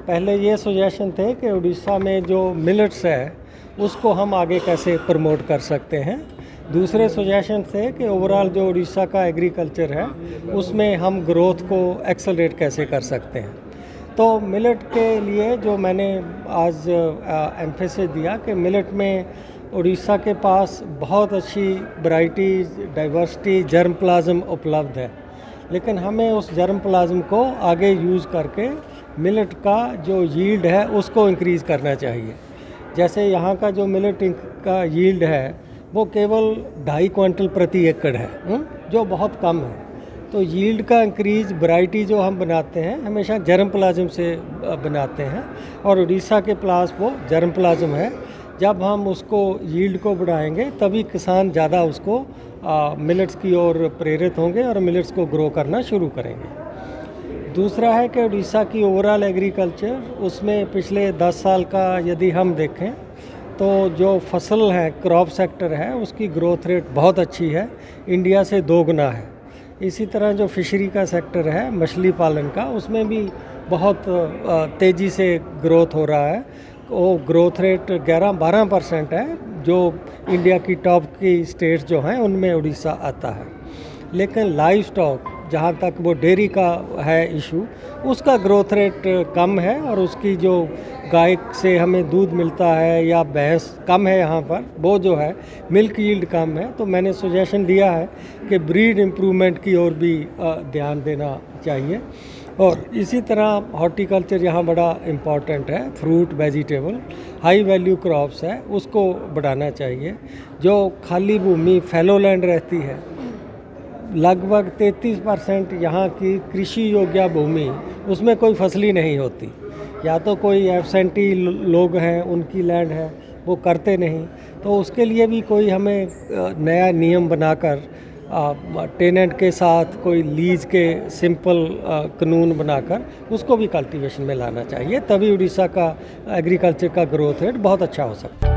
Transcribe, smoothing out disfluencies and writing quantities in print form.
पहले ये सजेशन थे कि उड़ीसा में जो मिलेट्स है उसको हम आगे कैसे प्रमोट कर सकते हैं। दूसरे सजेशन थे कि ओवरऑल जो उड़ीसा का एग्रीकल्चर है उसमें हम ग्रोथ को एक्सेलरेट कैसे कर सकते हैं। तो मिलेट के लिए जो मैंने आज एम्फेसिस दिया कि मिलेट में उड़ीसा के पास बहुत अच्छी वैरायटी, डाइवर्सिटी, जर्म प्लाज्म उपलब्ध है, लेकिन हमें उस जर्म प्लाज्म को आगे यूज़ करके मिलेट का जो यील्ड है उसको इंक्रीज़ करना चाहिए। जैसे यहाँ का जो मिलेट का यील्ड है वो केवल 2.5 क्विंटल प्रति एकड़ है, जो बहुत कम है। तो यील्ड का इंक्रीज़, वैरायटी जो हम बनाते हैं हमेशा जर्म प्लाज्म से बनाते हैं और उड़ीसा के पास वो जर्म प्लाज्म है। जब हम उसको यील्ड को बढ़ाएंगे तभी किसान ज़्यादा उसको मिलेट्स की ओर प्रेरित होंगे और मिलेट्स को ग्रो करना शुरू करेंगे। दूसरा है कि उड़ीसा की ओवरऑल एग्रीकल्चर, उसमें पिछले 10 साल का यदि हम देखें तो जो फसल है, क्रॉप सेक्टर है, उसकी ग्रोथ रेट बहुत अच्छी है, इंडिया से 2 गुना है। इसी तरह जो फिशरी का सेक्टर है, मछली पालन का, उसमें भी बहुत तेज़ी से ग्रोथ हो रहा है। वो ग्रोथ रेट 11-12% है, जो इंडिया की टॉप की स्टेट्स जो हैं उनमें उड़ीसा आता है। लेकिन लाइव स्टॉक, जहाँ तक वो डेयरी का है इशू, उसका ग्रोथ रेट कम है और उसकी जो गाय से हमें दूध मिलता है या भैंस कम है यहाँ पर, वो जो है मिल्क यील्ड कम है। तो मैंने सजेशन दिया है कि ब्रीड इम्प्रूवमेंट की ओर भी ध्यान देना चाहिए। और इसी तरह हॉर्टिकल्चर यहाँ बड़ा इम्पॉर्टेंट है, fruit, vegetable, high value crops है, उसको बढ़ाना चाहिए। जो खाली भूमि, फैलो लैंड रहती है, लगभग 33% यहाँ की कृषि योग्य भूमि, उसमें कोई फसली नहीं होती। या तो कोई एब्सेंटी लोग हैं, उनकी लैंड है, वो करते नहीं। तो उसके लिए भी कोई हमें नया नियम बनाकर टेनेंट के साथ कोई लीज के सिंपल कानून बनाकर उसको भी कल्टीवेशन में लाना चाहिए, तभी उड़ीसा का एग्रीकल्चर का ग्रोथ रेट बहुत अच्छा हो सकता है।